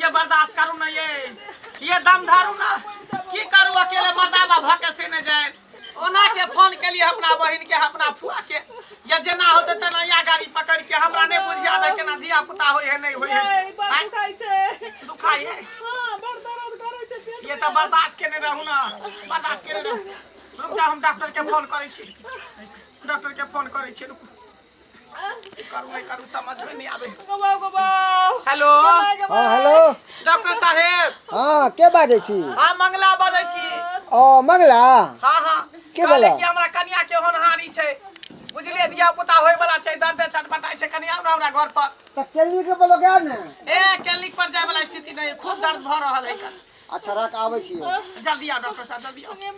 ये बर्दाश्त करू ना ये दम धरू ना की करू अकेले मर्दाबा भके से न जाए ओना के फोन के लिए अपना बहन के अपना फुआ के ये जेना होते तना या गाड़ी पकड़ के हमरा ने बुझिया दे केना धिया पुता होय है नहीं होय है दुखाई है हां बड़ दर्द करे छे पेट ये तो बर्दाश्त के नहीं रहू ना बर्दाश्त के नहीं रहू रुक जा हम डॉक्टर के फोन करै छी डॉक्टर के फोन करै छी रुक करू नहीं करू समझ में नहीं आवे हेलो हां हेलो डॉक्टर साहेब हां के बाजै छी हां मंगला बाजै छी ओ मंगला हां हां के बोला कि हमरा कन्या के होनहारी छै बुझलिए धिया पुता होय वाला छै दर्द छटपटाई छै कन्या आउ हमरा घर पर त क्लिनिक के बोलो क्या ने ए क्लिनिक पर जाय वाला स्थिति नहीं खूब दर्द भ रहल है कल अच्छा रख आबै छी जल्दी आ डॉक्टर साहब जल्दी आ हे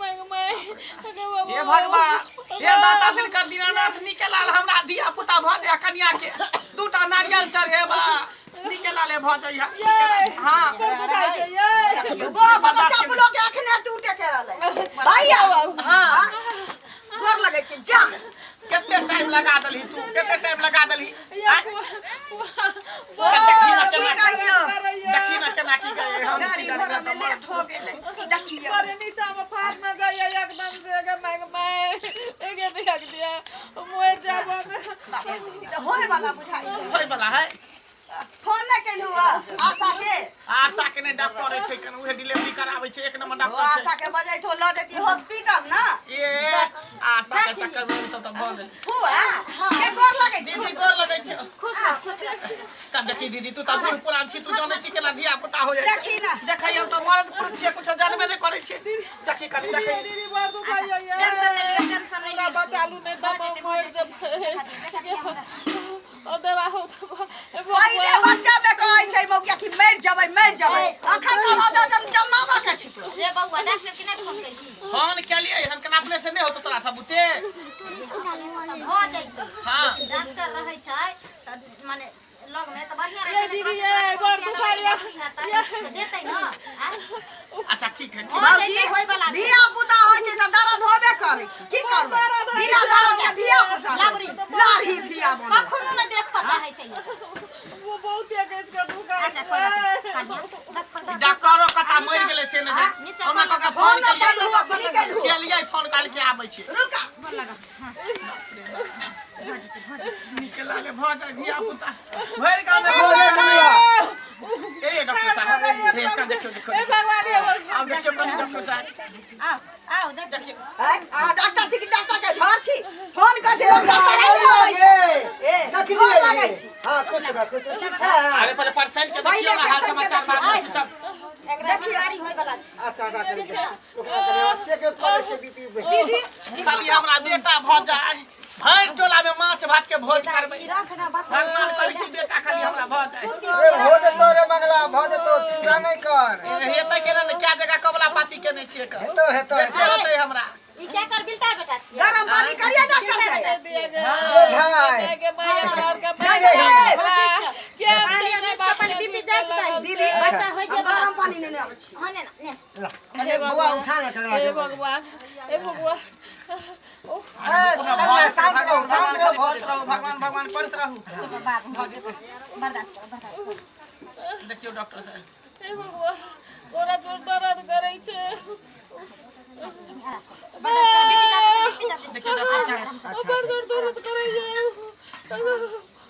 भगवान हे दाता दिन कर दीनानाथ निकलाल हमरा धिया पुता भ जाय कन्या के दूटा नारियल चढ़ेबा निकलाले भ जाय हां बाबा चापुलो के अखने टूटे के रहले भैया हां गोर लगै छै जा कितने टाइम लगा दली तू कितने टाइम लगा दली देखी ना केना की गए हम गाड़ी घोड़ा में लेट हो गेले देखिए अरे नीचा में फाड़ ना जाइए एकदम से अगर मैं एगे देख दिया मोर जाबो ई तो होय वाला बुझाई छै होय वाला है फोन नहीं केलु आशा के ने डॉक्टर है छै कन उहे डिलीवरी कराबै छै एक नंबर डॉक्टर छै आशा के बजाई तो ल देती हॉस्पिटल ना ए आशा के चक्कर में तो बंद हुआ के गोर लगै छै दीदी गोर लगै छै खुश का देखी दीदी तू त बूढ़ पुरान छी तू जाने छी केना धिया पुता हो जाय देखी ना देखै हम तो मर्द पुरुष छै कुछ जानबे नहीं करै छै देखी कनी देखी दीदी बार दुखाई है टेंशन नहीं बचालू नहीं दबा मोर जब ओ देवा हो पहिले बच्चा में कहै छै मौकिया कि मर जबै अखन का होदा जन्मावा के छी रे बउआ डॉक्टर के नहीं फोन करी फोन के लिए हम कना अपने से नहीं होतो तोरा सबूते हो जइतो हां डॉक्टर रहै छै त माने लग में तो बढ़िया रहै छै दीदी ये बार दुखाई देतै ना अच्छा ठीक है ठीक बाबूजी होय वाला धिया पुता होय छै त दर्द होबे करै छै की करबै बिना दर्द के धिया पुता लारी धिया बन कखनो नहीं देख चाहै छै वो बहुत तेज का दुखा अच्छा कनिया डॉक्टरो कता मर गेले से न जाय हमरा का फोन के लिए फोन काल के आबै छै रुका बोल लगा निकलाले भ जाय धिया पुता भर गांव में भ जाय ए डॉक्टर साहब हे का देखियो ए भगवान अब देखियो डॉक्टर साहब आओ देखियो आ डॉक्टर छी कि डॉक्टर के घर छी फोन कर छै डॉक्टर आबै छै ए देखली लागै छी हां खुश ठीक छै अरे पहले परसेंट के देखियो ना हाल समाचार बाद सब एकरा बीमारी होय वाला छै अच्छा कर दे ओकरा करे बच्चे के कॉलेज से बीपी दीदी खाली हमरा बेटा भ जाय भर टोला में माछ भात के भोज करबै रखना बच्चा भगवान करे कि बेटा खाली हमरा भ जाय अरे हो जतो रे मंगला भ जतो चिंता नहीं कर हेतै के न क्या जगह कबला पाती के नहीं छिए कर हेतो बेटे होतै हमरा ई क्या कर बिलता बेटा छी गरम पानी करिए डॉक्टर साहब के माया और का क्या पानी बीपी जात दीदी बच्चा होय जे गरम पानी लेने आबै छी हने ना अरे बुआ उठा ना कर हे भगवान हे भगवान शांत रहो भगवान भगवान करत रहू बर्दाश्त कर देखियो डॉक्टर साहब हे भगवान ओरा तो दर्द करे छै देखियो डॉक्टर साहब दर्द करे छै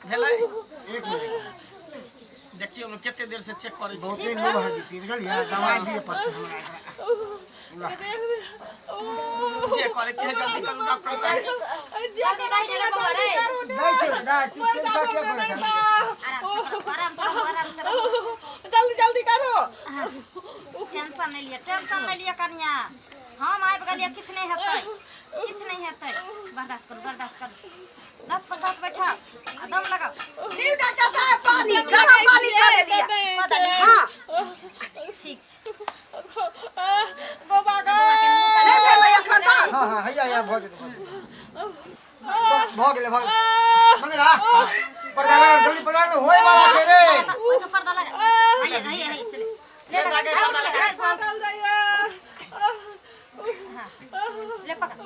भेलै एक मिनट देखियो न केते देर से चेक करै छी बहुत दिन हो है बीपी बुझलिए दवाई दिए पड़ते हमरा जे करे के जल्दी करू डॉक्टर साहब जल्दी नहीं ले बउआ रे नहीं छै ना तू चिंता क्या करे छै आराम से जल्दी करो टेंशन नहीं लिए कनिया हम आबि गेलिए किछ नहीं हेतै बर्दाश्त कर दत पर दत बैठा आ दम लगा ली डॉक्टर साहब पानी गरम पानी कर दिया हां ठीक बाबा का नहीं भेलै एखन तक हां हैया भ जतो भ गेले मंगला पर्दा जल्दी पर्दा होय वाला छै रे ओइ तो पर्दा लगा हाय चले ले जाके पर्दा लगा निकल जाइए ले पकड़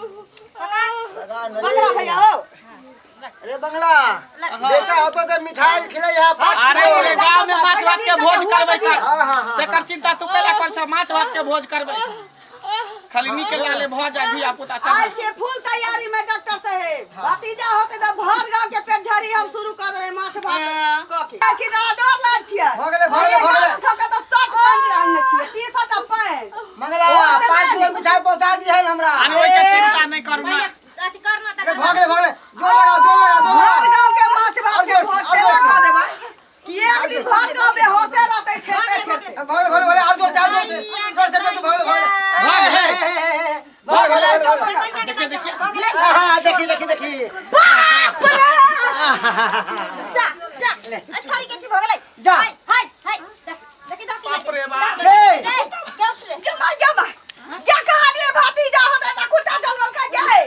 लगा मंगला भैया हो अरे बंगला बेटा होतो तो मिठाई खिलाई है अरे गांव में माछ भात के भोज करबै तेकर चिंता तू कैला कर छ माछ भात के भोज करबै खाली निकल ले भ जा धिया पुता आज छे फुल तैयारी में डॉक्टर साहब भतीजा होते त भर गांव के पेटझड़ी हम शुरू कर रहे माछ भात क के छी डर लाग छियै भ गेले सबके त 60 पैंट रहने छियै 30 पैंट मंगला 5 किलो मिठाई पहुंचा दी है हमरा अरे ओइ के चिंता नहीं करू ना अथी करना त भ गेले जोर लगा भर गांव के माछ भात के भोज के लगा देबै कि एक दिन भर गांव में होसे रहते छेटे भले और जोर से जो तू देखी बाप रे जा जा छड़ी के की भ गेलै जा। हाय हाय देखि बाप रे बाप क्या कहलिए भतीजा होते त कुत्ता जलवल खा गए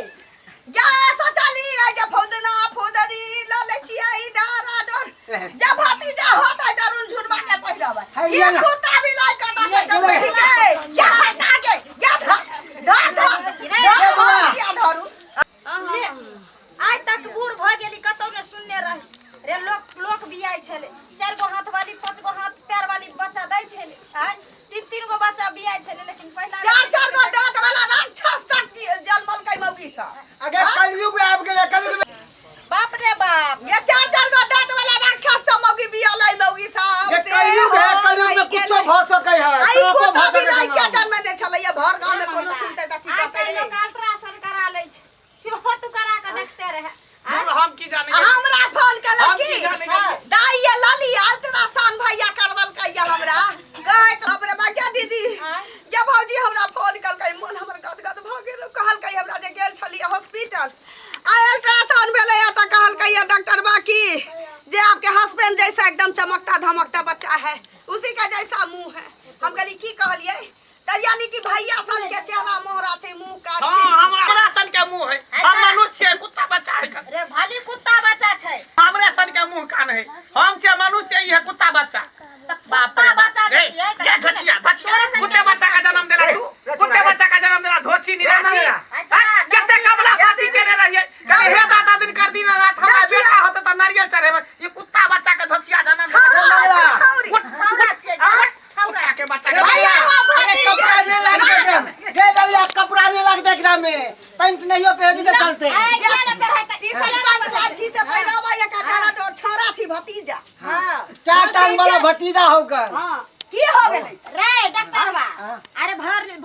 जा सोचली जे फौदना फौदरी ल ले छियै ई डर जा भतीजा होता दरुन झुरबा के पहिराबे ये कुत्ता भी लाई कटा से जब बैठ गए क्या हटा के क्या धरू आज तक बूढ़ भ गेली कतौ ने सुनने रही रे लोक बियाई छले 4 गो हाथ वाली 5 गो हाथ पैर वाली बच्चा दै छले आय 3 गो बच्चा बियाई छले लेकिन पहला 4 गो दांत वाला राक्षस तक जन्मल कै मौगी सा अगे कलयुग आब गेले कलयुग बाप रे बाप ये 4 गो दांत वाला राक्षस सा मौगी बिया लाई मौगी सा ये कलयुग है कलयुग में कुछो भ सकै है आई सांपो कुत्ता भ भी लाई सकै के है जन्म ने छले ये भर गांव में कोनो सुनते त की आज कहते कल रे लोग अल्ट्रासाउंड करा लै छै सेहो तू करा के देखते रहे हम की जाने हमरा फोन हम कलक की जाने गेलियै? दाई ये लली अल्ट्रासाउंड भैया करवल कैया हमरा कहत हमरे बाजा दीदी जे भौजी हमरा फोन कलकै मन हमर गदगद भ गेल कहलकै हमरा जे गेल छलिए हॉस्पिटल आ अल्ट्रासाउंड भेलै त कहलकै डॉक्टर बाकी जे आपके हस्बैंड जैसा एकदम चमकता धमकता बच्चा है उसी का जैसा मुंह है हम कहली की कहलिए त यानी कि भैया सन के चेहरा मोहरा छै मुंह का हां हमरा सन के मुंह है हम मनुष्य छियै कुत्ता बच्चा है रे भली कुत्ता बच्चा छै हमरे सन के मुंह कान है हम छियै मनुष्य ई है कुत्ता बच्चा बाप रे बच्चा रे क्या धचिया कुत्ते बच्चा का जन्म देला तू कुत्ते बच्चा का जन्म देला धोची निराशी कितने कबला पाती देने रहिए कहे हे दादा दिन कर दिन रात हमरा बेटा होता त नारियल चढ़ेबे ये कुत्ता बच्चा के धोचिया जन्म छौरा छियै छौरा के बच्चा के भैया अरे कपड़ा नहीं लग एकरा में गे दलिया कपड़ा नहीं लग एकरा में पैंट नहीं हो पहन के चलते लाठी से पहिरावा या काटारा तो छोरा छी भतीजा हां 4 टांग वाला भतीजा होकर हां की हो गेलै रे डॉक्टरवा अरे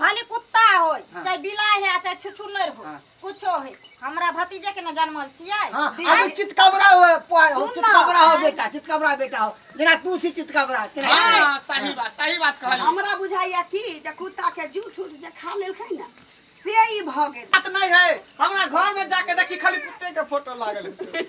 भले कुत्ता होय चाहे बिलाई है चाहे छुछुनर हो कुछो है हमरा भतीजे के न जन्मल छियै हां अभी चितकबरा हो चितकबरा हो बेटा चितकबरा बेटा हो जेना तू छी चितकबरा हां सही बात कहली हमरा बुझाइया कि जे कुत्ता के जूठ उठ जे खा लेलकै ना से ई भ गेल बात नहीं है हमरा घर में जाके देखी खाली कुत्ते के फोटो लागल है